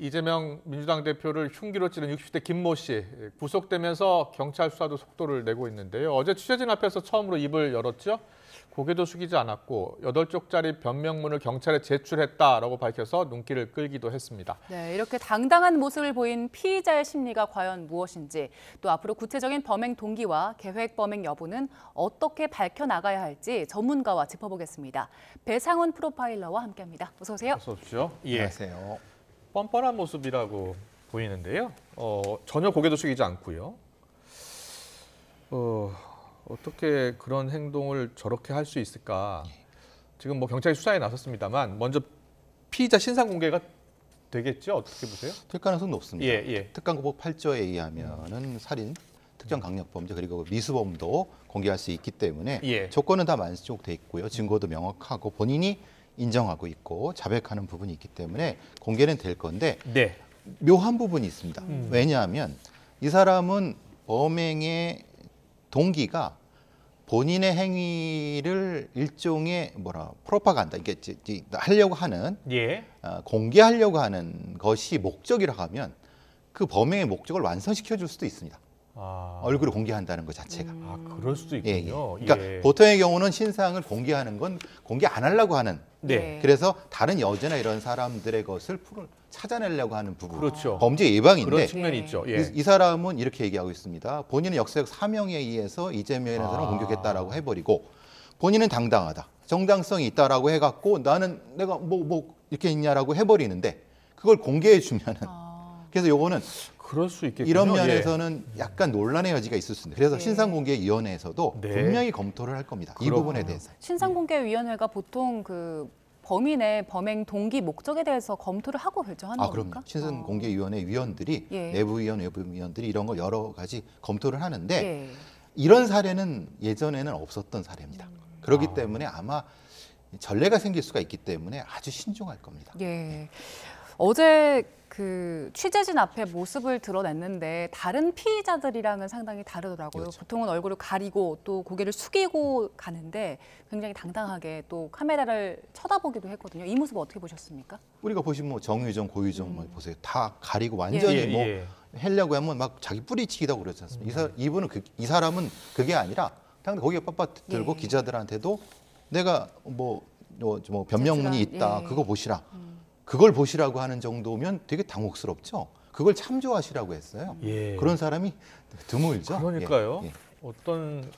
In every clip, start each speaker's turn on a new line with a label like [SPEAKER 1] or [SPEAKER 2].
[SPEAKER 1] 이재명 민주당 대표를 흉기로 찌른 60대 김모 씨 구속되면서 경찰 수사도 속도를 내고 있는데요. 어제 취재진 앞에서 처음으로 입을 열었죠. 고개도 숙이지 않았고 8쪽짜리 변명문을 경찰에 제출했다라고 밝혀서 눈길을 끌기도 했습니다.
[SPEAKER 2] 네, 이렇게 당당한 모습을 보인 피의자의 심리가 과연 무엇인지, 또 앞으로 구체적인 범행 동기와 계획 범행 여부는 어떻게 밝혀나가야 할지 전문가와 짚어보겠습니다. 배상훈 프로파일러와 함께합니다. 어서 오세요.
[SPEAKER 1] 어서 오십시오. 예.
[SPEAKER 3] 안녕하세요.
[SPEAKER 1] 뻔뻔한 모습이라고 보이는데요. 전혀 고개도 숙이지 않고요. 어떻게 그런 행동을 저렇게 할 수 있을까? 지금 뭐 경찰이 수사에 나섰습니다만 먼저 피의자 신상 공개가 되겠죠? 어떻게 보세요?
[SPEAKER 3] 될 가능성은 높습니다.
[SPEAKER 1] 예.
[SPEAKER 3] 특강법 8조에 의하면은 살인, 특정 강력범죄 그리고 미수범도 공개할 수 있기 때문에
[SPEAKER 1] 예.
[SPEAKER 3] 조건은 다 만족돼 있고요. 증거도 명확하고 본인이 인정하고 있고 자백하는 부분이 있기 때문에 공개는 될 건데
[SPEAKER 1] 네.
[SPEAKER 3] 묘한 부분이 있습니다. 왜냐하면 이 사람은 범행의 동기가 본인의 행위를 일종의 프로파간다, 이게 하려고 하는
[SPEAKER 1] 예.
[SPEAKER 3] 공개하려고 하는 것이 목적이라 하면 그 범행의 목적을 완성시켜 줄 수도 있습니다. 얼굴을 공개한다는 것 자체가.
[SPEAKER 1] 그럴 수도 있군요.
[SPEAKER 3] 그러니까 보통의 경우는 신상을 공개하는 건 공개 안 하려고 하는.
[SPEAKER 1] 네.
[SPEAKER 3] 그래서 다른 여자나 이런 사람들의 것을 찾아내려고 하는 부분.
[SPEAKER 1] 그렇죠.
[SPEAKER 3] 범죄 예방인데
[SPEAKER 1] 그런 측면이 있죠. 예.
[SPEAKER 3] 이 사람은 이렇게 얘기하고 있습니다. 본인은 역사적 사명에 의해서 이재명이라는 사람을 공격했다라고 해버리고 본인은 당당하다, 정당성이 있다라고 해갖고 내가 뭐 이렇게 있냐라고 해버리는데 그걸 공개해 주면은 그래서 요거는
[SPEAKER 1] 그럴 수 있겠군요.
[SPEAKER 3] 이런 면에서는 약간 논란의 여지가 있을 수 있습니다. 그래서 신상공개위원회에서도 분명히 검토를 할 겁니다. 이 부분에 대해서.
[SPEAKER 2] 신상공개위원회가 보통 그 범인의 범행 동기, 목적에 대해서 검토를 하고 결정하는 겁니까?
[SPEAKER 3] 그럼요. 신상공개위원회 위원들이 내부위원, 외부위원들이 이런 걸 여러 가지 검토를 하는데 이런 사례는 예전에는 없었던 사례입니다. 그렇기 때문에 아마 전례가 생길 수가 있기 때문에 아주 신중할 겁니다.
[SPEAKER 2] 예. 어제 그 취재진 앞에 모습을 드러냈는데 다른 피의자들이랑은 상당히 다르더라고요.
[SPEAKER 3] 그렇죠.
[SPEAKER 2] 보통은 얼굴을 가리고 또 고개를 숙이고 가는데 굉장히 당당하게 또 카메라를 쳐다보기도 했거든요. 이 모습 어떻게 보셨습니까?
[SPEAKER 3] 우리가 보시면 뭐 정유정, 고유정 보세요. 다 가리고 완전히 하려고 하면 막 자기 뿌리치기도 그러지 않습니까? 이 사람은 그게 아니라 당장 거기에 빳빳 들고 기자들한테도 내가 뭐 변명문이 있다. 그거 보시라. 그걸 보시라고 하는 정도면 되게 당혹스럽죠. 그걸 참조하시라고 했어요. 그런 사람이 드물죠.
[SPEAKER 1] 그러니까요. 어떤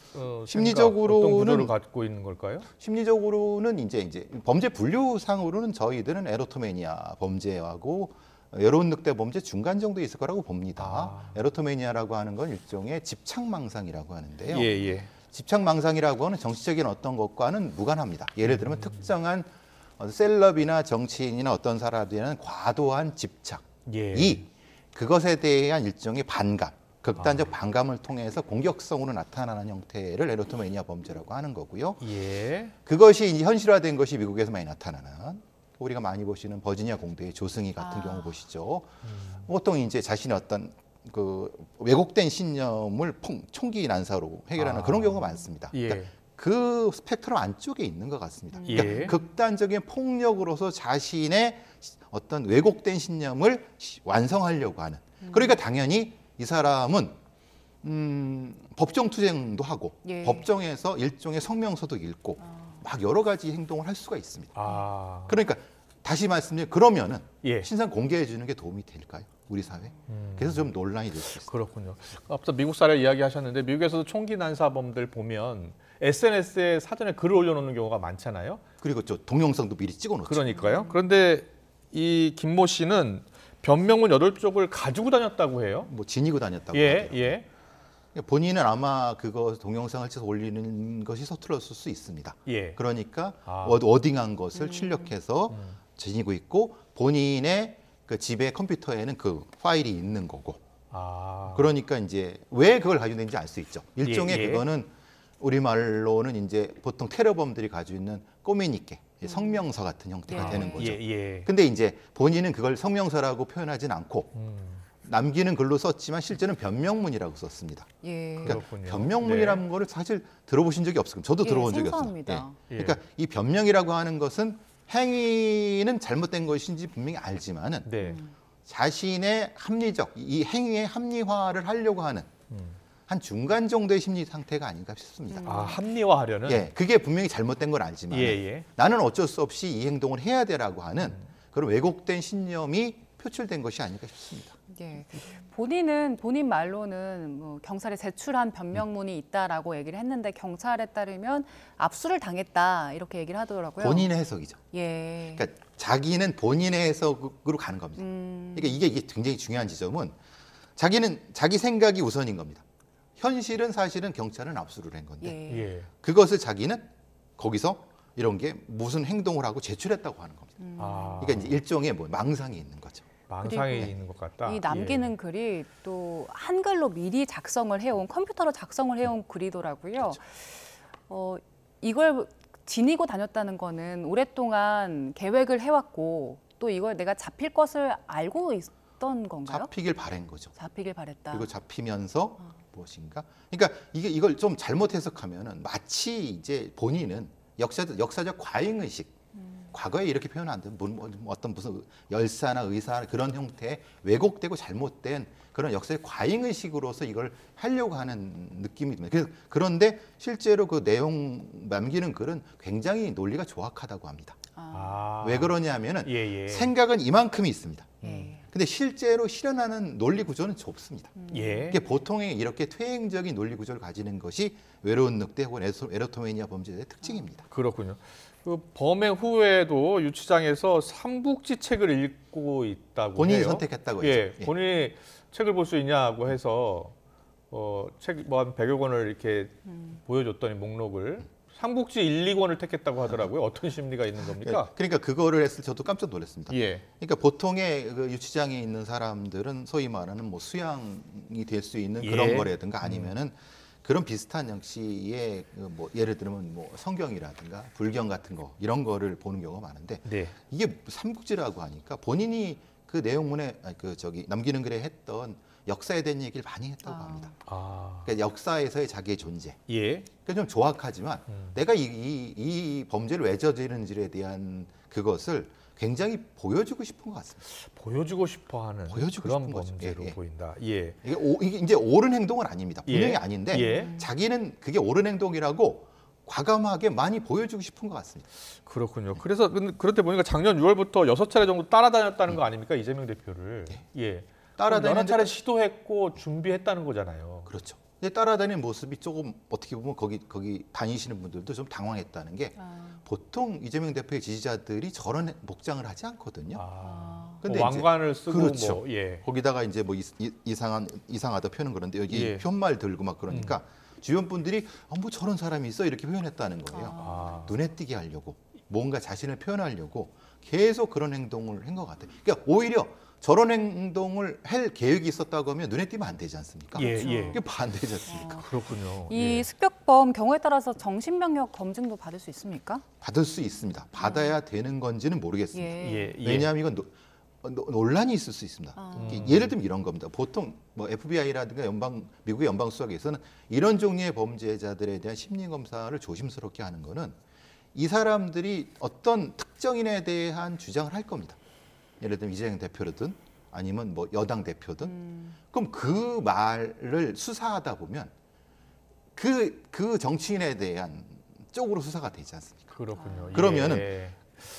[SPEAKER 3] 심리적으로는
[SPEAKER 1] 어떤 구조를 갖고 있는 걸까요?
[SPEAKER 3] 심리적으로는 이제 범죄 분류상으로는 저희들은 에로토매니아 범죄하고 여론 늑대 범죄 중간 정도에 있을 거라고 봅니다. 에로토매니아라고 하는 건 일종의 집착망상이라고 하는데요. 집착망상이라고 하는 정치적인 어떤 것과는 무관합니다. 예를 들면 특정한 셀럽이나 정치인이나 어떤 사람에 대한 과도한 집착이 그것에 대한 일종의 반감, 극단적 반감을 통해서 공격성으로 나타나는 형태를 에로토매니아 범죄라고 하는 거고요. 그것이 이제 현실화된 것이 미국에서 많이 나타나는 우리가 많이 보시는 버지니아 공대의 조승희 같은 경우 보시죠. 보통 이제 자신의 어떤 그 왜곡된 신념을 총기 난사로 해결하는 그런 경우가 많습니다. 그러니까 그 스펙트럼 안쪽에 있는 것 같습니다. 그러니까 극단적인 폭력으로서 자신의 어떤 왜곡된 신념을 완성하려고 하는. 그러니까 당연히 이 사람은 법정 투쟁도 하고 법정에서 일종의 성명서도 읽고 막 여러 가지 행동을 할 수가 있습니다. 그러니까 다시 말씀드리면 그러면은 신상 공개해 주는 게 도움이 될까요? 우리 사회? 그래서 좀 논란이 될 수 있습니다.
[SPEAKER 1] 그렇군요. 앞서 미국 사례 이야기하셨는데 미국에서도 총기 난사범들 보면 SNS에 사전에 글을 올려놓는 경우가 많잖아요.
[SPEAKER 3] 그리고 동영상도 미리 찍어놓죠.
[SPEAKER 1] 그러니까요. 그런데 이 김모 씨는 변명문 8쪽을 가지고 다녔다고 해요.
[SPEAKER 3] 뭐 지니고 다녔다고 하더라고요. 본인은 아마 그거 동영상을 찍어서 올리는 것이 서툴렀을 수 있습니다. 그러니까 워딩한 것을 출력해서 지니고 있고 본인의 그 집에 컴퓨터에는 그 파일이 있는 거고. 그러니까 이제 왜 그걸 가지고 있는지 알 수 있죠. 일종의 그거는 우리말로는 이제 보통 테러범들이 가지고 있는 꼬미니케, 성명서 같은 형태가 되는 거죠. 근데 이제 본인은 그걸 성명서라고 표현하진 않고 남기는 글로 썼지만 실제는 변명문이라고 썼습니다. 그러니까 변명문이라는 거를 사실 들어보신 적이 없어요. 저도 들어본 적이 없어요. 그러니까 이 변명이라고 하는 것은 행위는 잘못된 것인지 분명히 알지만은 자신의 합리적 이 행위의 합리화를 하려고 하는 한 중간 정도의 심리 상태가 아닌가 싶습니다.
[SPEAKER 1] 아, 합리화하려는.
[SPEAKER 3] 예, 그게 분명히 잘못된 건 알지만
[SPEAKER 1] 예.
[SPEAKER 3] 나는 어쩔 수 없이 이 행동을 해야 되라고 하는 그런 왜곡된 신념이 표출된 것이 아닐까 싶습니다.
[SPEAKER 2] 예. 본인 말로는 뭐 경찰에 제출한 변명문이 있다라고 얘기를 했는데 경찰에 따르면 압수를 당했다 이렇게 얘기를 하더라고요.
[SPEAKER 3] 본인의 해석이죠.
[SPEAKER 2] 예.
[SPEAKER 3] 그러니까 자기는 본인의 해석으로 가는 겁니다. 그러니까 이게 굉장히 중요한 지점은 자기는 자기 생각이 우선인 겁니다. 현실은 사실은 경찰은 압수를 한 건데
[SPEAKER 2] 예.
[SPEAKER 1] 예.
[SPEAKER 3] 그것을 자기는 거기서 이런 게 무슨 행동을 하고 제출했다고 하는 겁니다.
[SPEAKER 1] 아,
[SPEAKER 3] 그러니까 이제 일종의 뭐 망상이 있는 거죠.
[SPEAKER 1] 망상이
[SPEAKER 2] 그리고
[SPEAKER 1] 있는 것 같다.
[SPEAKER 2] 이 남기는 글이 또 한글로 미리 작성을 해온 컴퓨터로 작성을 해온 글이더라고요. 이걸 지니고 다녔다는 거는 오랫동안 계획을 해왔고 또 이걸 내가 잡힐 것을 알고 있던 건가요?
[SPEAKER 3] 잡히길 바란 거죠.
[SPEAKER 2] 잡히길 바랬다.
[SPEAKER 3] 그리고 잡히면서 무엇인가? 그러니까 이걸 좀 잘못 해석하면은 마치 이제 본인은 역사적 과잉 의식, 과거에 이렇게 표현 안 되는 어떤 무슨 열사나 의사 그런 형태의 왜곡되고 잘못된 그런 역사의 과잉 의식으로서 이걸 하려고 하는 느낌이 듭니다. 그런데 실제로 그 내용 남기는 글은 굉장히 논리가 조악하다고 합니다.
[SPEAKER 1] 아.
[SPEAKER 3] 왜 그러냐면은
[SPEAKER 1] 예.
[SPEAKER 3] 생각은 이만큼이 있습니다.
[SPEAKER 2] 예.
[SPEAKER 3] 근데 실제로 실현하는 논리 구조는 좁습니다.
[SPEAKER 1] 예.
[SPEAKER 3] 이게 보통의 이렇게 퇴행적인 논리 구조를 가지는 것이 외로운 늑대 혹은 에로토메니아 범죄의 특징입니다.
[SPEAKER 1] 그렇군요. 그 범행 후에도 유치장에서 삼국지 책을 읽고 있다고
[SPEAKER 3] 본인이
[SPEAKER 1] 해요.
[SPEAKER 3] 선택했다고
[SPEAKER 1] 예,
[SPEAKER 3] 했죠. 예.
[SPEAKER 1] 본인이 책을 볼 수 있냐고 해서 책 뭐 한 100여 권을 이렇게 보여줬더니 목록을 삼국지 1, 2권을 택했다고 하더라고요. 어떤 심리가 있는 겁니까?
[SPEAKER 3] 그러니까 그거를 했을 때 저도 깜짝 놀랐습니다.
[SPEAKER 1] 예.
[SPEAKER 3] 그러니까 보통의 그 유치장에 있는 사람들은 소위 말하는 뭐 수양이 될 수 있는 그런
[SPEAKER 1] 예.
[SPEAKER 3] 거라든가 아니면은 그런 비슷한 형식의 뭐 예를 들면 뭐 성경이라든가 불경 같은 거 이런 거를 보는 경우가 많은데
[SPEAKER 1] 네.
[SPEAKER 3] 이게 삼국지라고 하니까 본인이 그 내용문에 남기는 글에 했던 역사에 대한 얘기를 많이 했다고 합니다.
[SPEAKER 1] 아.
[SPEAKER 3] 그러니까 역사에서의 자기의 존재.
[SPEAKER 1] 예.
[SPEAKER 3] 그러니까 좀 조악하지만 내가 이 범죄를 왜 저지르는지에 대한 그것을 굉장히 보여주고 싶은 것 같습니다.
[SPEAKER 1] 보여주고 싶어하는
[SPEAKER 3] 보여주고
[SPEAKER 1] 그런
[SPEAKER 3] 싶은 거죠.
[SPEAKER 1] 범죄로
[SPEAKER 3] 예, 예.
[SPEAKER 1] 보인다. 예.
[SPEAKER 3] 이게 이제 옳은 행동은 아닙니다. 분명히
[SPEAKER 1] 예.
[SPEAKER 3] 아닌데
[SPEAKER 1] 예.
[SPEAKER 3] 자기는 그게 옳은 행동이라고 과감하게 많이 보여주고 싶은 것 같습니다.
[SPEAKER 1] 그렇군요. 그래서 그렇게 보니까 작년 6월부터 6차례 정도 따라다녔다는 거 아닙니까? 이재명 대표를. 예.
[SPEAKER 3] 따라다니는데
[SPEAKER 1] 여러 차례 시도했고 준비했다는 거잖아요.
[SPEAKER 3] 그렇죠. 근데 따라다니는 모습이 조금 어떻게 보면 거기 다니시는 분들도 좀 당황했다는 게 보통 이재명 대표의 지지자들이 저런 복장을 하지 않거든요.
[SPEAKER 1] 근데
[SPEAKER 3] 근데
[SPEAKER 1] 왕관을 쓰고
[SPEAKER 3] 그렇죠.
[SPEAKER 1] 뭐 예.
[SPEAKER 3] 거기다가 이제 뭐 이상하다 표현은 그런데 여기
[SPEAKER 1] 예.
[SPEAKER 3] 현말 들고 막 그러니까 주변 분들이 뭐 저런 사람이 있어 이렇게 표현했다는 거예요.
[SPEAKER 1] 아.
[SPEAKER 3] 눈에 띄게 하려고 뭔가 자신을 표현하려고 계속 그런 행동을 한 것 같아요. 그러니까 오히려 저런 행동을 할 계획이 있었다고 하면 눈에 띄면 안 되지 않습니까?
[SPEAKER 1] 예, 예.
[SPEAKER 3] 이게 반대지 않습니까?
[SPEAKER 1] 그렇군요.
[SPEAKER 2] 이
[SPEAKER 1] 예.
[SPEAKER 2] 습격범 경우에 따라서 정신병력 검증도 받을 수 있습니까?
[SPEAKER 3] 받을 수 있습니다. 받아야 되는 건지는 모르겠습니다.
[SPEAKER 1] 예. 예.
[SPEAKER 3] 왜냐하면 이건 논란이 있을 수 있습니다. 예를 들면 이런 겁니다. 보통 뭐 FBI라든가 미국의 연방 수사에서는 이런 종류의 범죄자들에 대한 심리 검사를 조심스럽게 하는 거는 이 사람들이 어떤 특정인에 대한 주장을 할 겁니다. 예를 들면 이재명 대표든 아니면 뭐 여당 대표든 그럼 그 말을 수사하다 보면 그 정치인에 대한 쪽으로 수사가 되지 않습니까?
[SPEAKER 1] 그렇군요.
[SPEAKER 3] 그러면은
[SPEAKER 1] 예.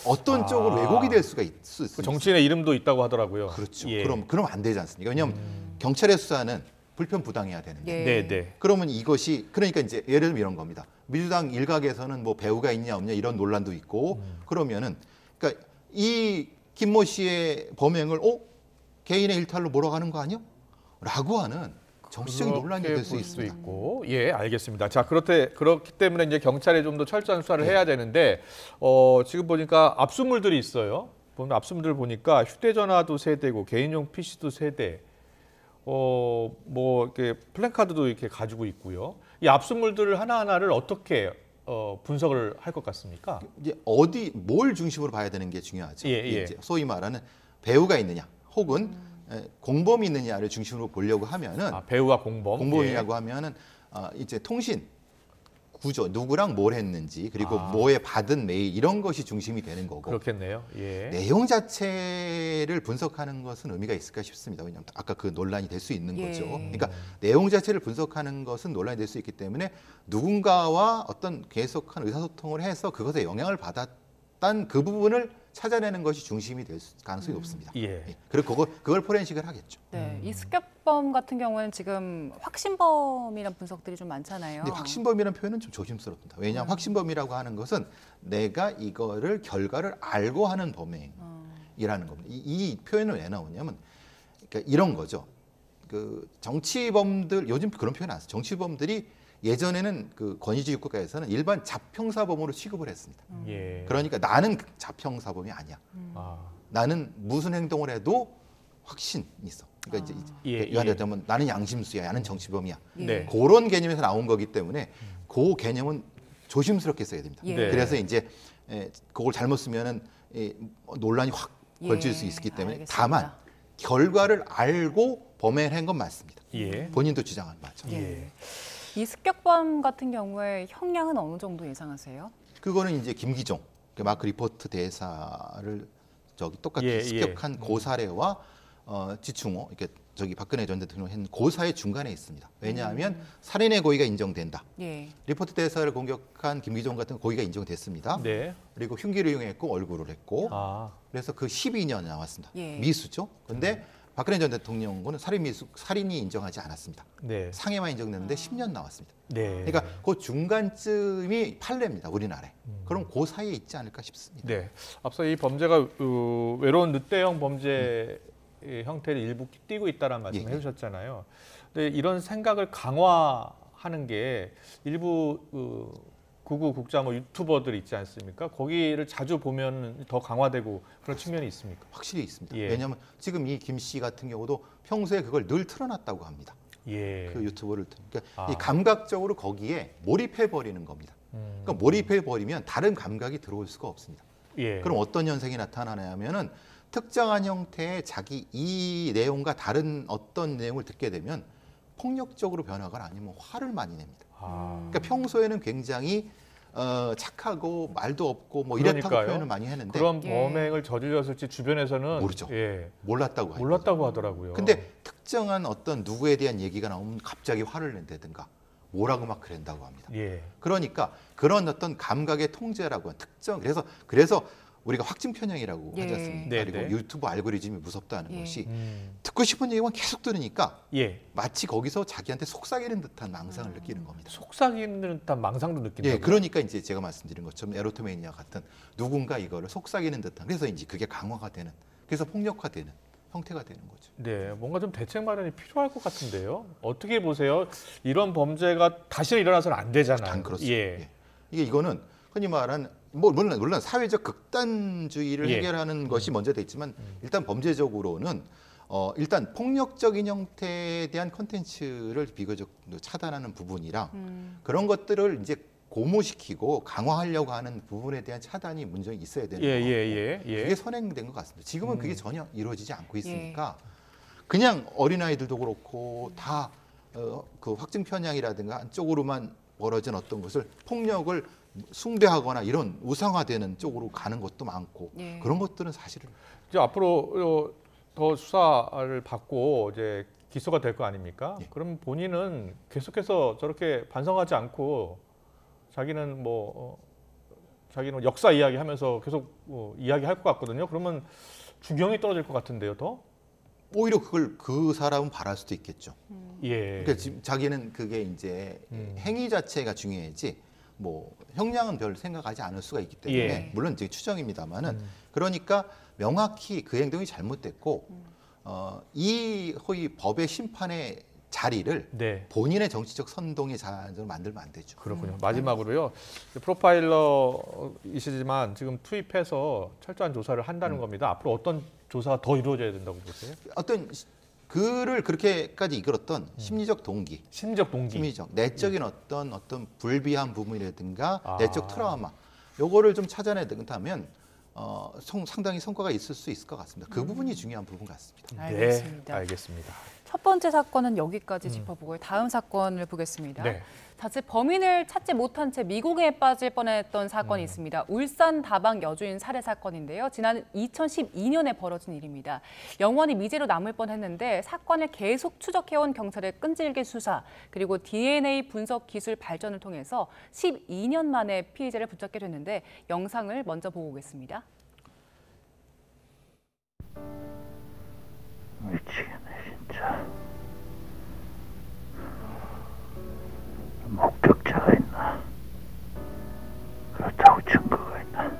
[SPEAKER 3] 어떤 쪽으로 왜곡이 될 수가 있을 수
[SPEAKER 1] 그
[SPEAKER 3] 있습니다.
[SPEAKER 1] 정치인의 이름도 있다고 하더라고요.
[SPEAKER 3] 그렇죠.
[SPEAKER 1] 예.
[SPEAKER 3] 그럼 안 되지 않습니까? 왜냐하면 경찰의 수사는 불편부당해야 되는데.
[SPEAKER 2] 예.
[SPEAKER 1] 네, 네.
[SPEAKER 3] 그러면 이것이 그러니까 이제 예를 들면 이런 겁니다. 민주당 일각에서는 뭐 배우가 있냐 없냐 이런 논란도 있고 그러면은 그러니까 이 김모 씨의 범행을 개인의 일탈로 몰아가는 거 아니야? 라고 하는 정치적인 논란이 될 수
[SPEAKER 1] 볼
[SPEAKER 3] 있습니다.
[SPEAKER 1] 있고, 예, 알겠습니다. 자, 그렇기 때문에 이제 경찰이 좀 더 철저한 수사를 해야 되는데, 지금 보니까 압수물들이 있어요. 보면 압수물들 보니까 휴대전화도 3대고 개인용 PC도 3대, 뭐 이렇게 플랜카드도 이렇게 가지고 있고요. 이 압수물들을 하나하나를 어떻게 분석을 할 것 같습니까?
[SPEAKER 3] 이제 뭘 중심으로 봐야 되는 게 중요하죠.
[SPEAKER 1] 예, 예.
[SPEAKER 3] 이제 소위 말하는 배우가 있느냐, 혹은 공범이 있느냐를 중심으로 보려고 하면은
[SPEAKER 1] 배우와 공범.
[SPEAKER 3] 공범이라고 하면은 이제 통신 구조, 누구랑 뭘 했는지, 그리고 뭐에 받은 메일 이런 것이 중심이 되는 거고.
[SPEAKER 1] 그렇겠네요. 예.
[SPEAKER 3] 내용 자체를 분석하는 것은 의미가 있을까 싶습니다. 왜냐하면 아까 그 논란이 될 수 있는
[SPEAKER 2] 예.
[SPEAKER 3] 거죠. 그러니까 내용 자체를 분석하는 것은 논란이 될 수 있기 때문에 누군가와 어떤 계속한 의사소통을 해서 그것에 영향을 받았던 그 부분을 찾아내는 것이 중심이 될 가능성이 높습니다.
[SPEAKER 1] 예.
[SPEAKER 3] 그리고 그걸 포렌식을 하겠죠.
[SPEAKER 2] 네, 이 습격범 같은 경우는 지금 확신범이라는 분석들이 좀 많잖아요.
[SPEAKER 3] 근데 확신범이라는 표현은 좀 조심스럽습니다. 왜냐하면 확신범이라고 하는 것은 내가 이거를 결과를 알고 하는 범행이라는 겁니다. 이 표현을 왜 나오냐면 그러니까 이런 거죠. 그 정치범들 요즘 그런 표현 안 써요. 정치범들이 예전에는 그 권위주의 국가에서는 일반 자평사범으로 취급을 했습니다.
[SPEAKER 1] 예.
[SPEAKER 3] 그러니까 나는 자평사범이 아니야.
[SPEAKER 1] 아.
[SPEAKER 3] 나는 무슨 행동을 해도 확신이 있어. 그러니까 이제 이야기하자면 나는 양심수야, 나는 정치범이야.
[SPEAKER 1] 네.
[SPEAKER 3] 그런 개념에서 나온 거기 때문에 그 개념은 조심스럽게 써야 됩니다.
[SPEAKER 2] 예.
[SPEAKER 1] 네.
[SPEAKER 3] 그래서 이제 그걸 잘못 쓰면은 논란이 확 벌어질 수 있기 때문에
[SPEAKER 2] 알겠습니다.
[SPEAKER 3] 다만 결과를 알고 범행을 한 건 맞습니다.
[SPEAKER 1] 예.
[SPEAKER 3] 본인도 주장한 맞죠.
[SPEAKER 2] 예. 이 습격범 같은 경우에 형량은 어느 정도 예상하세요?
[SPEAKER 3] 그거는 이제 김기종 마크 리포트 대사를 똑같이
[SPEAKER 1] 예,
[SPEAKER 3] 습격한
[SPEAKER 1] 예.
[SPEAKER 3] 고사례와 지충호 이렇게 박근혜 전 대통령이 한 고사의 중간에 있습니다. 왜냐하면 살인의 고의가 인정된다.
[SPEAKER 2] 예.
[SPEAKER 3] 리포트 대사를 공격한 김기종 같은 고의가 인정됐습니다.
[SPEAKER 1] 네.
[SPEAKER 3] 그리고 흉기를 이용했고 얼굴을 했고
[SPEAKER 1] 아.
[SPEAKER 3] 그래서 그 12년 나왔습니다.
[SPEAKER 2] 예.
[SPEAKER 3] 미수죠. 근데 박근혜 전 대통령은 살인이 인정하지 않았습니다.
[SPEAKER 1] 네.
[SPEAKER 3] 상해만 인정됐는데 10년 나왔습니다.
[SPEAKER 1] 네.
[SPEAKER 3] 그러니까 그 중간쯤이 판례입니다. 우리나라에. 그럼 그 사이에 있지 않을까 싶습니다.
[SPEAKER 1] 네. 앞서 이 범죄가 외로운 늑대형 범죄 형태를 일부 띠고 있다는 말씀을
[SPEAKER 3] 예.
[SPEAKER 1] 해주셨잖아요. 근데 이런 생각을 강화하는 게 일부 구구 국자 유튜버들 있지 않습니까? 거기를 자주 보면 더 강화되고 그런 측면이 있습니까?
[SPEAKER 3] 확실히 있습니다.
[SPEAKER 1] 예.
[SPEAKER 3] 왜냐하면 지금 이 김 씨 같은 경우도 평소에 그걸 늘 틀어놨다고 합니다.
[SPEAKER 1] 예.
[SPEAKER 3] 그 유튜브를 그러니까
[SPEAKER 1] 아.
[SPEAKER 3] 이 감각적으로 거기에 몰입해 버리는 겁니다. 그러니까 몰입해 버리면 다른 감각이 들어올 수가 없습니다.
[SPEAKER 1] 예.
[SPEAKER 3] 그럼 어떤 현상이 나타나냐면은 특정한 형태의 자기 이 내용과 다른 어떤 내용을 듣게 되면 폭력적으로 변하거나 아니면 화를 많이 냅니다.
[SPEAKER 1] 아.
[SPEAKER 3] 그러니까 평소에는 굉장히 착하고 말도 없고 뭐 이랬다고
[SPEAKER 1] 그러니까요.
[SPEAKER 3] 표현을 많이 했는데
[SPEAKER 1] 그런
[SPEAKER 2] 예.
[SPEAKER 1] 범행을 저질렀을지 주변에서는
[SPEAKER 3] 모르죠.
[SPEAKER 1] 예.
[SPEAKER 3] 몰랐다고 하죠.
[SPEAKER 1] 몰랐다고 하더라고요.
[SPEAKER 3] 근데 특정한 어떤 누구에 대한 얘기가 나오면 갑자기 화를 낸다든가 뭐라고 막 그런다고 합니다.
[SPEAKER 1] 예.
[SPEAKER 3] 그러니까 그런 어떤 감각의 통제라고 하는 특정 그래서 우리가 확증 편향이라고
[SPEAKER 2] 예.
[SPEAKER 3] 하지 않습니까?
[SPEAKER 1] 네,
[SPEAKER 3] 그리고
[SPEAKER 1] 네.
[SPEAKER 3] 유튜브 알고리즘이 무섭다는
[SPEAKER 2] 예.
[SPEAKER 3] 것이
[SPEAKER 1] 음.
[SPEAKER 3] 듣고 싶은 얘기만 계속 들으니까
[SPEAKER 1] 예.
[SPEAKER 3] 마치 거기서 자기한테 속삭이는 듯한 망상을 느끼는 겁니다.
[SPEAKER 1] 속삭이는 듯한 망상도 느낀다고요?
[SPEAKER 3] 예, 그러니까 이제 제가 말씀드린 것처럼 에로토메니아 같은 누군가 이거를 속삭이는 듯한 그래서 이제 그게 강화가 되는 그래서 폭력화되는 형태가 되는 거죠.
[SPEAKER 1] 네, 뭔가 좀 대책 마련이 필요할 것 같은데요. 어떻게 보세요? 이런 범죄가 다시는 일어나서는 안 되잖아요.
[SPEAKER 3] 단 그렇습니다.
[SPEAKER 1] 예.
[SPEAKER 3] 예. 이거는 흔히 말하는 물론 사회적 극단주의를
[SPEAKER 1] 예.
[SPEAKER 3] 해결하는 것이 먼저 됐지만 일단 범죄적으로는 일단 폭력적인 형태에 대한 콘텐츠를 비교적 차단하는 부분이랑 그런 것들을 이제 고무시키고 강화하려고 하는 부분에 대한 차단이 먼저 있어야 되는
[SPEAKER 1] 예,
[SPEAKER 3] 거고
[SPEAKER 1] 예, 예.
[SPEAKER 3] 그게 선행된 것 같습니다. 지금은 그게 전혀 이루어지지 않고 있으니까 그냥 어린아이들도 그렇고 다 그 확증 편향이라든가 한쪽으로만 벌어진 어떤 것을 폭력을 숭배하거나 이런 우상화되는 쪽으로 가는 것도 많고
[SPEAKER 2] 예.
[SPEAKER 3] 그런 것들은 사실은
[SPEAKER 1] 이제 앞으로 더 수사를 받고 이제 기소가 될 거 아닙니까?
[SPEAKER 3] 예.
[SPEAKER 1] 그럼 본인은 계속해서 저렇게 반성하지 않고 자기는 자기는 역사 이야기하면서 계속 이야기할 것 같거든요. 그러면 중형이 떨어질 것 같은데요, 더?
[SPEAKER 3] 오히려 그걸 그 사람은 바랄 수도 있겠죠.
[SPEAKER 1] 예.
[SPEAKER 3] 그러니까 지금 자기는 그게 이제 행위 자체가 중요하지 뭐 형량은 별 생각하지 않을 수가 있기 때문에
[SPEAKER 1] 예.
[SPEAKER 3] 물론 이제 추정입니다만은 그러니까 명확히 그 행동이 잘못됐고 이 법의 심판의 자리를
[SPEAKER 1] 네.
[SPEAKER 3] 본인의 정치적 선동의 자리로 만들면 안 되죠.
[SPEAKER 1] 그렇군요. 마지막으로요. 프로파일러이시지만 지금 투입해서 철저한 조사를 한다는 겁니다. 앞으로 어떤 조사가 더 이루어져야 된다고 보세요?
[SPEAKER 3] 어떤 그를 그렇게까지 이끌었던 심리적 동기,
[SPEAKER 1] 심리적 동기.
[SPEAKER 3] 심리적 내적인 어떤 불비한 부분이라든가
[SPEAKER 1] 아.
[SPEAKER 3] 내적 트라우마 요거를 좀 찾아내다면 상당히 성과가 있을 수 있을 것 같습니다. 그 부분이 중요한 부분 같습니다.
[SPEAKER 2] 알겠습니다.
[SPEAKER 1] 네, 알겠습니다.
[SPEAKER 2] 첫 번째 사건은 여기까지 짚어보고요. 다음 사건을 보겠습니다.
[SPEAKER 1] 네.
[SPEAKER 2] 자칫 범인을 찾지 못한 채 미국에 빠질 뻔했던 사건이 있습니다. 울산 다방 여주인 살해 사건인데요. 지난 2012년에 벌어진 일입니다. 영원히 미제로 남을 뻔했는데 사건을 계속 추적해온 경찰의 끈질긴 수사 그리고 DNA 분석 기술 발전을 통해서 12년 만에 피해자를 붙잡게 됐는데 영상을 먼저 보고 오겠습니다.
[SPEAKER 4] 미치겠네 진짜. 목격자가 있나? 그렇다고 증거가 있나?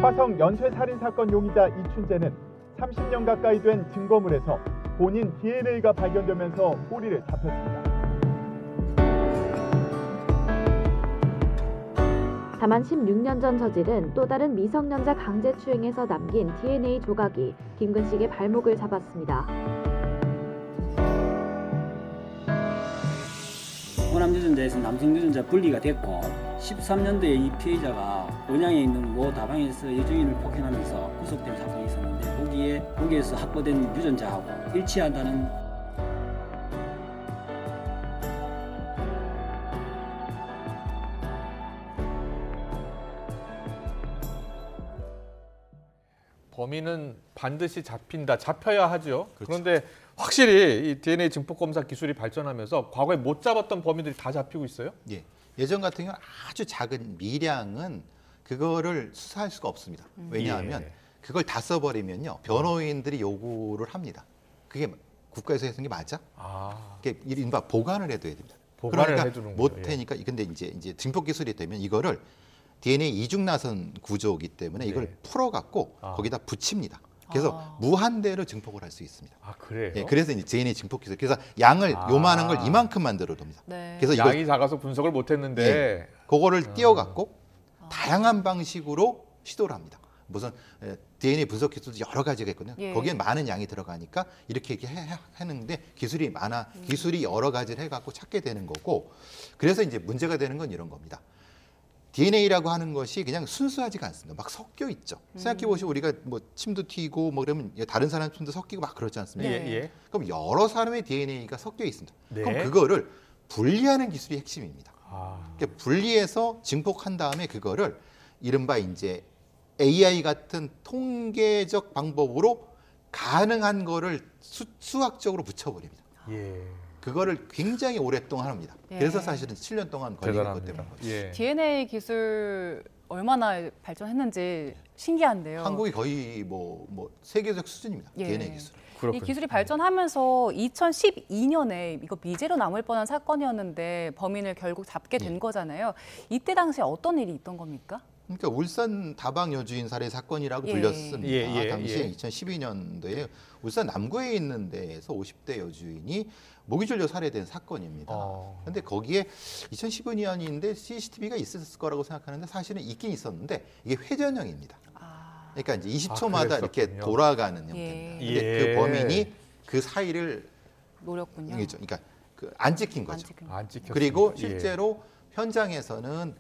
[SPEAKER 5] 화성 연쇄살인 사건 용의자 이춘재는 30년 가까이 된 증거물에서 본인 DNA가 발견되면서 꼬리를 잡혔습니다.
[SPEAKER 6] 다만 16년 전 저지른 또 다른 미성년자 강제추행에서 남긴 DNA 조각이 김근식의 발목을 잡았습니다.
[SPEAKER 7] 호남 유전자에서 남성 유전자 분리가 됐고 13년도에 이 피해자가 언양에 있는 모 다방에서 여주인을 폭행하면서 구속된 사건이 있었는데 거기에서 확보된 유전자하고 일치한다는
[SPEAKER 1] 범인은 반드시 잡힌다, 잡혀야 하죠.
[SPEAKER 3] 그렇죠.
[SPEAKER 1] 그런데 확실히 이 DNA 증폭 검사 기술이 발전하면서 과거에 못 잡았던 범인들이 다 잡히고 있어요?
[SPEAKER 3] 예. 예전 같은 경우는 아주 작은 미량은 그거를 수사할 수가 없습니다. 왜냐하면
[SPEAKER 1] 예.
[SPEAKER 3] 그걸 다 써버리면요 변호인들이 요구를 합니다. 그게 국가에서 했던 게 맞아?
[SPEAKER 1] 아,
[SPEAKER 3] 그게 이른바 보관을 해둬야 됩니다.
[SPEAKER 1] 보관을
[SPEAKER 3] 그러니까
[SPEAKER 1] 해두는
[SPEAKER 3] 못
[SPEAKER 1] 거죠. 예.
[SPEAKER 3] 해니까 근데 이제 증폭 기술이 되면 이거를 DNA 이중 나선 구조이기 때문에 이걸
[SPEAKER 1] 네.
[SPEAKER 3] 풀어갖고
[SPEAKER 1] 아.
[SPEAKER 3] 거기다 붙입니다. 그래서
[SPEAKER 2] 아.
[SPEAKER 3] 무한대로 증폭을 할 수 있습니다.
[SPEAKER 1] 아 그래요?
[SPEAKER 3] 예, 그래서 이제 DNA 증폭 기술. 그래서 양을
[SPEAKER 1] 아.
[SPEAKER 3] 요만한 걸 이만큼 만들어 둡니다.
[SPEAKER 2] 네.
[SPEAKER 3] 그래서 이걸
[SPEAKER 1] 양이 작아서 분석을 못했는데
[SPEAKER 3] 그거를 띄워갖고 다양한 방식으로 시도를 합니다. 무슨 DNA 분석 기술도 여러 가지가 있거든요.
[SPEAKER 2] 예.
[SPEAKER 3] 거기에 많은 양이 들어가니까 이렇게 하는데 기술이 많아, 기술이 여러 가지를 해갖고 찾게 되는 거고, 그래서 이제 문제가 되는 건 이런 겁니다. DNA라고 하는 것이 그냥 순수하지가 않습니다. 막 섞여 있죠. 생각해 보시면 우리가 뭐 침도 튀고 뭐 그러면 다른 사람 침도 섞이고 막 그러지 않습니까?
[SPEAKER 1] 예,
[SPEAKER 2] 네.
[SPEAKER 1] 예.
[SPEAKER 3] 그럼 여러 사람의 DNA가 섞여 있습니다.
[SPEAKER 1] 네.
[SPEAKER 3] 그럼 그거를 분리하는 기술이 핵심입니다.
[SPEAKER 1] 아,
[SPEAKER 3] 그러니까 분리해서 증폭한 다음에 그거를 이른바 이제 AI 같은 통계적 방법으로 가능한 거를 수학적으로 붙여버립니다.
[SPEAKER 1] 예.
[SPEAKER 3] 그거를 굉장히 오랫동안 합니다.
[SPEAKER 2] 예.
[SPEAKER 3] 그래서 사실은 7년 동안 걸리는 것
[SPEAKER 1] 대단합니다.
[SPEAKER 3] 때문에
[SPEAKER 1] 예.
[SPEAKER 2] DNA 기술 얼마나 발전했는지 신기한데요.
[SPEAKER 3] 한국이 거의 뭐 세계적 수준입니다.
[SPEAKER 2] 예.
[SPEAKER 3] DNA 기술.
[SPEAKER 2] 이
[SPEAKER 1] 그렇군요.
[SPEAKER 2] 기술이 발전하면서 2012년에 이거 미제로 남을 뻔한 사건이었는데 범인을 결국 잡게 된
[SPEAKER 3] 예.
[SPEAKER 2] 거잖아요. 이때 당시에 어떤 일이 있던 겁니까?
[SPEAKER 3] 그러니까 울산 다방 여주인 살해 사건이라고
[SPEAKER 2] 예.
[SPEAKER 3] 불렸습니다.
[SPEAKER 1] 예, 예,
[SPEAKER 3] 당시에
[SPEAKER 1] 예.
[SPEAKER 3] 2012년도에 울산 남구에 있는 데에서 50대 여주인이 모기 졸려 살해된 사건입니다. 그런데 거기에 2015년인데 CCTV가 있었을 거라고 생각하는데 사실은 있긴 있었는데 이게 회전형입니다.
[SPEAKER 2] 아,
[SPEAKER 3] 그러니까 이제 20초마다 이렇게
[SPEAKER 1] 그랬었군요.
[SPEAKER 3] 돌아가는
[SPEAKER 2] 예.
[SPEAKER 3] 형태입니다. 근데
[SPEAKER 1] 예.
[SPEAKER 3] 그 범인이 그 사이를
[SPEAKER 2] 노렸군요.
[SPEAKER 3] 그러니까 안 찍힌 거죠.
[SPEAKER 2] 안 찍힌 거.
[SPEAKER 1] 안 찍혔습니다.
[SPEAKER 3] 그리고
[SPEAKER 1] 예.
[SPEAKER 3] 실제로 현장에서는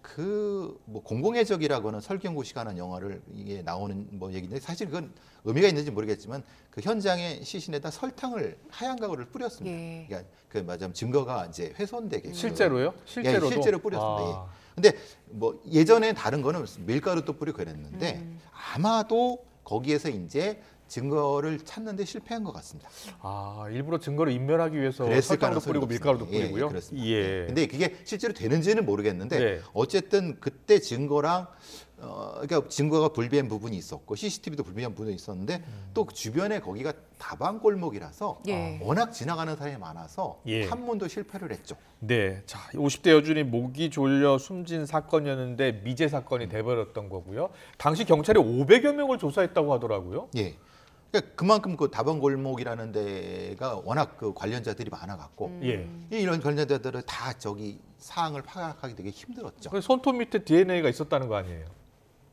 [SPEAKER 3] 그 뭐 공공의 적이라고는 설경구 씨가 하는 영화를 이게 나오는 뭐 얘기인데 사실 그건 의미가 있는지 모르겠지만 그 현장의 시신에다 설탕을 하얀 가루를 뿌렸습니다.
[SPEAKER 2] 예.
[SPEAKER 3] 그러니까 그 맞아 증거가 이제 훼손되게
[SPEAKER 1] 실제로요? 실제로도?
[SPEAKER 3] 예, 실제로 뿌렸습니다.
[SPEAKER 1] 아.
[SPEAKER 3] 예. 근데 뭐 예전에 다른 거는 밀가루도 뿌리고 그랬는데 아마도 거기에서 이제 증거를 찾는데 실패한 것 같습니다.
[SPEAKER 1] 아, 일부러 증거를 인멸하기 위해서
[SPEAKER 3] 그랬을
[SPEAKER 1] 설탕도
[SPEAKER 3] 가능성이
[SPEAKER 1] 뿌리고
[SPEAKER 3] 높습니다.
[SPEAKER 1] 밀가루도
[SPEAKER 3] 예,
[SPEAKER 1] 뿌리고요.
[SPEAKER 3] 그렇습니다.
[SPEAKER 1] 예.
[SPEAKER 3] 근데 그게 실제로 되는지는 모르겠는데
[SPEAKER 1] 네.
[SPEAKER 3] 어쨌든 그때 증거랑 그러니까 증거가 불비한 부분이 있었고 CCTV도 불비한 부분이 있었는데 또 그 주변에 거기가 다방 골목이라서
[SPEAKER 2] 예.
[SPEAKER 3] 워낙 지나가는 사람이 많아서
[SPEAKER 1] 예.
[SPEAKER 3] 탐문도 실패를 했죠.
[SPEAKER 1] 네, 자 50대 여주인이 목이 졸려 숨진 사건이었는데 미제 사건이 돼버렸던 거고요. 당시 경찰이 500여 명을 조사했다고 하더라고요.
[SPEAKER 3] 예. 그러니까 그만큼 그 다방 골목이라는 데가 워낙 그 관련자들이 많아갖고
[SPEAKER 1] 예.
[SPEAKER 3] 이런 관련자들은 다 저기 사항을 파악하기 되게 힘들었죠.
[SPEAKER 1] 그 손톱 밑에 DNA가 있었다는 거 아니에요?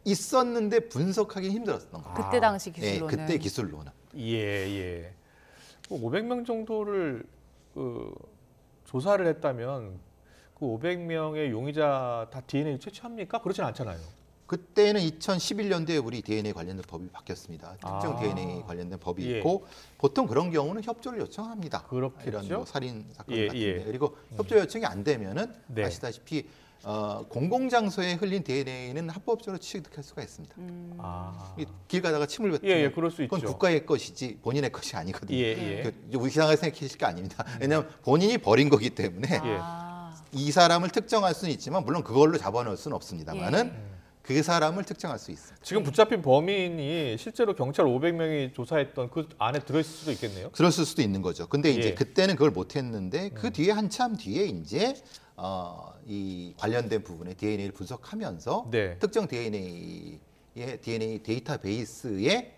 [SPEAKER 3] 있었는데 분석하기 힘들었던 거예요.
[SPEAKER 2] 그때 당시
[SPEAKER 3] 예,
[SPEAKER 2] 기술로는.
[SPEAKER 3] 그때 기술로는.
[SPEAKER 1] 예, 예. 500명 정도를 그 조사를 했다면 그 500명의 용의자 다 DNA 채취합니까? 그렇진 않잖아요.
[SPEAKER 3] 그때는 2011년도에 우리 DNA 관련된 법이 바뀌었습니다. 특정
[SPEAKER 1] 아.
[SPEAKER 3] DNA 관련된 법이
[SPEAKER 1] 예.
[SPEAKER 3] 있고 보통 그런 경우는 협조를 요청합니다.
[SPEAKER 1] 그렇겠죠.
[SPEAKER 3] 이런 뭐 살인 사건
[SPEAKER 1] 예,
[SPEAKER 3] 같은데
[SPEAKER 1] 예.
[SPEAKER 3] 그리고 협조 요청이 안 되면은
[SPEAKER 1] 네.
[SPEAKER 3] 아시다시피 공공장소에 흘린 DNA는 합법적으로 취득할 수가 있습니다.
[SPEAKER 1] 아.
[SPEAKER 3] 길 가다가 침을 뱉으면
[SPEAKER 1] 예, 예, 그럴 수
[SPEAKER 3] 그건
[SPEAKER 1] 있죠.
[SPEAKER 3] 국가의 것이지 본인의 것이 아니거든요.
[SPEAKER 1] 예, 예.
[SPEAKER 3] 우리 생각을 생각하실 게 아닙니다. 왜냐하면 본인이 버린 거기 때문에
[SPEAKER 1] 예.
[SPEAKER 3] 이 사람을 특정할 수는 있지만 물론 그걸로 잡아놓을 수는 없습니다만은
[SPEAKER 2] 예.
[SPEAKER 3] 그 사람을 특정할 수 있습니다.
[SPEAKER 1] 지금 붙잡힌 범인이 실제로 경찰 500명이 조사했던 그 안에 들어있을 수도 있겠네요.
[SPEAKER 3] 그랬을 수도 있는 거죠. 근데 이제
[SPEAKER 1] 예.
[SPEAKER 3] 그때는 그걸 못했는데 그 뒤에 한참 뒤에 이제 이 관련된 부분에 DNA를 분석하면서
[SPEAKER 1] 네.
[SPEAKER 3] 특정 DNA의 DNA 데이터베이스에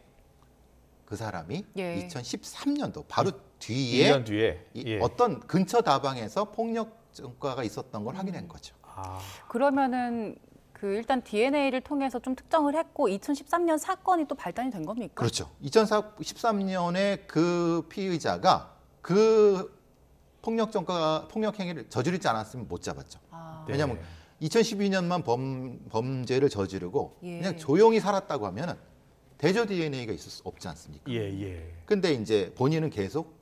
[SPEAKER 3] 그 사람이
[SPEAKER 2] 예.
[SPEAKER 3] 2013년도 바로 뒤에
[SPEAKER 1] 1년 뒤에. 예.
[SPEAKER 3] 어떤 근처 다방에서 폭력 전과가 있었던 걸 확인한 거죠.
[SPEAKER 1] 아.
[SPEAKER 2] 그러면은 그 일단 DNA를 통해서 좀 특정을 했고 2013년 사건이 또 발단이 된 겁니까?
[SPEAKER 3] 그렇죠. 2013년에 그 피의자가 그 폭력 행위를 저지르지 않았으면 못 잡았죠.
[SPEAKER 2] 아,
[SPEAKER 1] 네.
[SPEAKER 3] 왜냐하면 2012년만 범죄를 저지르고
[SPEAKER 2] 예.
[SPEAKER 3] 그냥 조용히 살았다고 하면은 대조 DNA가 있을 수 없지 않습니까?
[SPEAKER 1] 예, 예.
[SPEAKER 3] 근데 이제 본인은 계속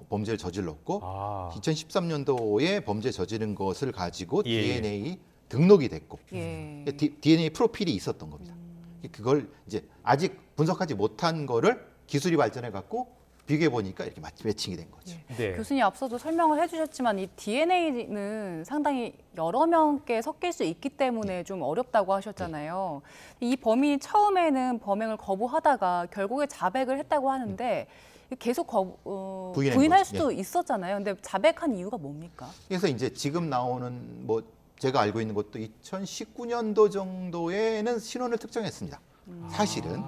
[SPEAKER 3] 범죄를 저질렀고
[SPEAKER 1] 아.
[SPEAKER 3] 2013년도에 범죄 저지른 것을 가지고
[SPEAKER 1] 예.
[SPEAKER 3] DNA 등록이 됐고
[SPEAKER 2] 예.
[SPEAKER 3] DNA 프로필이 있었던 겁니다. 그걸 이제 아직 분석하지 못한 거를 기술이 발전해 갖고 비교해 보니까 이렇게 매칭이 된 거죠.
[SPEAKER 1] 네.
[SPEAKER 2] 교수님 앞서도 설명을 해주셨지만 이 DNA는 상당히 여러 명께 섞일 수 있기 때문에 좀 어렵다고 하셨잖아요. 이 범인이 처음에는 범행을 거부하다가 결국에 자백을 했다고 하는데 계속 부인할
[SPEAKER 3] 거죠.
[SPEAKER 2] 수도 있었잖아요. 근데 자백한 이유가 뭡니까?
[SPEAKER 3] 그래서 이제 지금 나오는 뭐 제가 알고 있는 것도 2019년도 정도에는 신원을 특정했습니다. 사실은.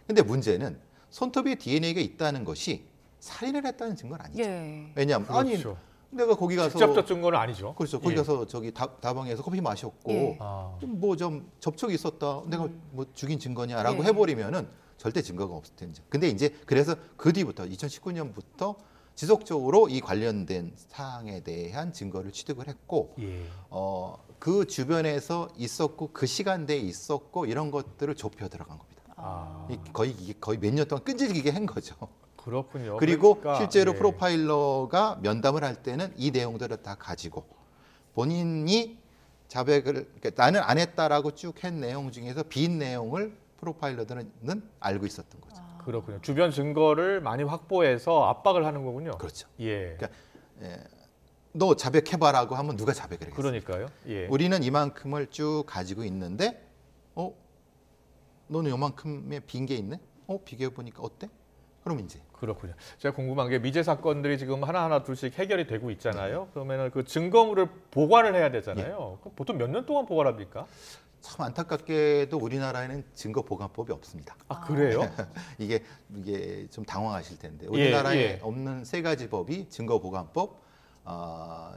[SPEAKER 3] 근데 문제는 손톱에 DNA가 있다는 것이 살인을 했다는 증거는 아니죠.
[SPEAKER 2] 예.
[SPEAKER 3] 왜냐하면
[SPEAKER 1] 그렇죠.
[SPEAKER 3] 아니 내가 거기 가서
[SPEAKER 1] 직접적 증거는 아니죠.
[SPEAKER 3] 그렇죠. 거기
[SPEAKER 1] 예.
[SPEAKER 3] 가서 저기 다방에서 커피 마셨고
[SPEAKER 2] 예.
[SPEAKER 1] 아.
[SPEAKER 3] 뭐 좀 접촉이 있었다. 내가 뭐 죽인 증거냐라고
[SPEAKER 2] 예.
[SPEAKER 3] 해버리면은 절대 증거가 없을 텐데. 근데 이제 그래서 그 뒤부터 2019년부터 지속적으로 이 관련된 사항에 대한 증거를 취득을 했고
[SPEAKER 1] 예.
[SPEAKER 3] 그 주변에서 있었고 그 시간대에 있었고 이런 것들을 좁혀 들어간 겁니다.
[SPEAKER 1] 아.
[SPEAKER 3] 이게 거의 몇 년 동안 끈질기게 한 거죠.
[SPEAKER 1] 그렇군요.
[SPEAKER 3] 그리고
[SPEAKER 1] 그러니까,
[SPEAKER 3] 실제로
[SPEAKER 1] 예.
[SPEAKER 3] 프로파일러가 면담을 할 때는 이 내용들을 다 가지고 본인이 자백을 그러니까 나는 안 했다라고 쭉 한 내용 중에서 빈 내용을 프로파일러들은 알고 있었던 거죠.
[SPEAKER 1] 그렇군요. 주변 증거를 많이 확보해서 압박을 하는 거군요.
[SPEAKER 3] 그렇죠.
[SPEAKER 1] 예.
[SPEAKER 3] 그러니까 너 자백해봐라고 하면 누가 자백을 하겠어요?
[SPEAKER 1] 그러니까요. 예.
[SPEAKER 3] 우리는 이만큼을 쭉 가지고 있는데, 너는 요만큼의 빈 게 있네? 비교해 보니까 어때? 그럼 이제
[SPEAKER 1] 그렇군요. 제가 궁금한 게 미제 사건들이 지금 하나하나 둘씩 해결이 되고 있잖아요. 그러면은 그 증거물을 보관을 해야 되잖아요. 그럼 보통 몇 년 동안 보관합니까?
[SPEAKER 3] 참 안타깝게도 우리나라에는 증거 보관법이 없습니다.
[SPEAKER 1] 아, 그래요?
[SPEAKER 3] 이게 좀 당황하실 텐데 우리나라에
[SPEAKER 1] 예.
[SPEAKER 3] 없는 세 가지 법이 증거 보관법,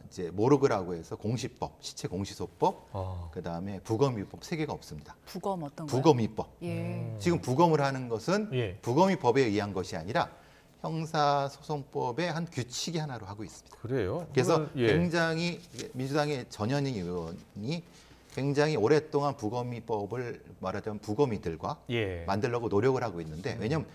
[SPEAKER 3] 이제 모르그라고 해서 공시법, 시체 공시소법, 그다음에 부검위법 세 개가 없습니다.
[SPEAKER 2] 부검 어떤 거요?
[SPEAKER 3] 부검위법.
[SPEAKER 2] 예.
[SPEAKER 3] 지금 부검을 하는 것은
[SPEAKER 1] 예.
[SPEAKER 3] 부검위법에 의한 것이 아니라 형사소송법의 한 규칙이 하나로 하고 있습니다.
[SPEAKER 1] 그래요?
[SPEAKER 3] 그래서
[SPEAKER 1] 그러면, 예.
[SPEAKER 3] 굉장히 민주당의 전현희 의원이 굉장히 오랫동안 부검위법을 말하자면 부검이들과
[SPEAKER 1] 예.
[SPEAKER 3] 만들려고 노력을 하고 있는데 왜냐하면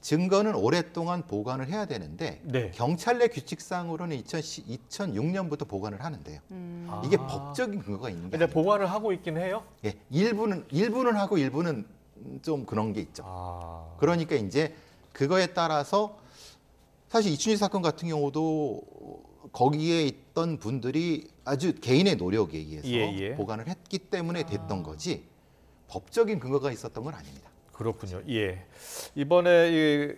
[SPEAKER 3] 증거는 오랫동안 보관을 해야 되는데
[SPEAKER 1] 네.
[SPEAKER 3] 경찰 내 규칙상으로는 2006년부터 보관을 하는데요.
[SPEAKER 1] 아.
[SPEAKER 3] 이게 법적인 근거가 있는 게
[SPEAKER 1] 근데
[SPEAKER 3] 아니에요.
[SPEAKER 1] 보관을 하고 있긴 해요?
[SPEAKER 3] 예, 일부는 하고 일부는 좀 그런 게 있죠.
[SPEAKER 1] 아.
[SPEAKER 3] 그러니까 이제 그거에 따라서 사실 이춘희 사건 같은 경우도 거기에 있던 분들이 아주 개인의 노력에 의해서
[SPEAKER 1] 예.
[SPEAKER 3] 보관을 했기 때문에 됐던 거지 법적인 근거가 있었던 건 아닙니다.
[SPEAKER 1] 그렇군요. 예. 이번에 이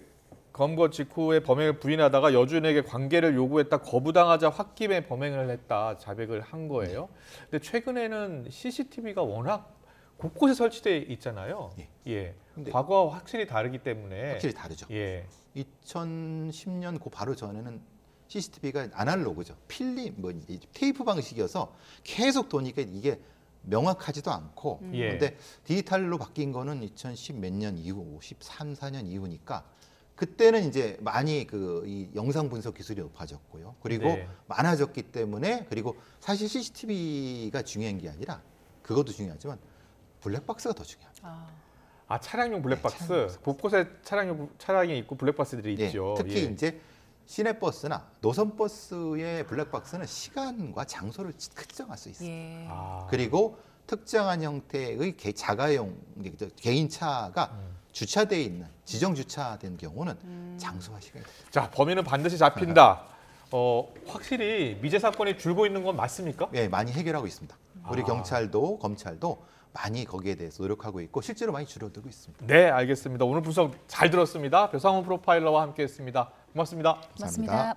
[SPEAKER 1] 검거 직후에 범행을 부인하다가 여주인에게 관계를 요구했다 거부당하자 홧김에 범행을 했다 자백을 한 거예요. 근데 최근에는 CCTV가 워낙 곳곳에 설치돼 있잖아요. 예.
[SPEAKER 3] 근데
[SPEAKER 1] 과거와 확실히 다르기 때문에
[SPEAKER 3] 확실히 다르죠.
[SPEAKER 1] 예.
[SPEAKER 3] 2010년 그 바로 전에는 CCTV가 아날로그죠. 필름, 테이프 방식이어서 계속 도니까 이게 명확하지도 않고
[SPEAKER 1] 예.
[SPEAKER 3] 근데 디지털로 바뀐 거는 2010 몇 년 이후, 13, 14년 이후니까 그때는 이제 많이 이 영상 분석 기술이 높아졌고요. 그리고
[SPEAKER 1] 네.
[SPEAKER 3] 많아졌기 때문에 그리고 사실 CCTV가 중요한 게 아니라 그것도 중요하지만 블랙박스가 더 중요합니다.
[SPEAKER 1] 차량용 블랙박스.
[SPEAKER 3] 차량용
[SPEAKER 1] 곳곳에 차량이 있고 블랙박스들이
[SPEAKER 3] 예,
[SPEAKER 1] 있죠.
[SPEAKER 3] 특히
[SPEAKER 1] 예.
[SPEAKER 3] 이제 시내버스나 노선버스의 블랙박스는 시간과 장소를 특정할 수 있어요.
[SPEAKER 2] 예.
[SPEAKER 3] 그리고 특정한 형태의 자가용 개인차가 주차되어 있는 지정 주차된 경우는 장소와 시간이 됩니다.
[SPEAKER 1] 자, 범인은 반드시 잡힌다. 확실히 미제 사건이 줄고 있는 건 맞습니까?
[SPEAKER 3] 예, 많이 해결하고 있습니다. 우리 경찰도 검찰도 많이 거기에 대해서 노력하고 있고 실제로 많이 줄어들고 있습니다.
[SPEAKER 1] 네, 알겠습니다. 오늘 분석 잘 들었습니다. 배상훈 프로파일러와 함께했습니다. 고맙습니다.
[SPEAKER 2] 고맙습니다.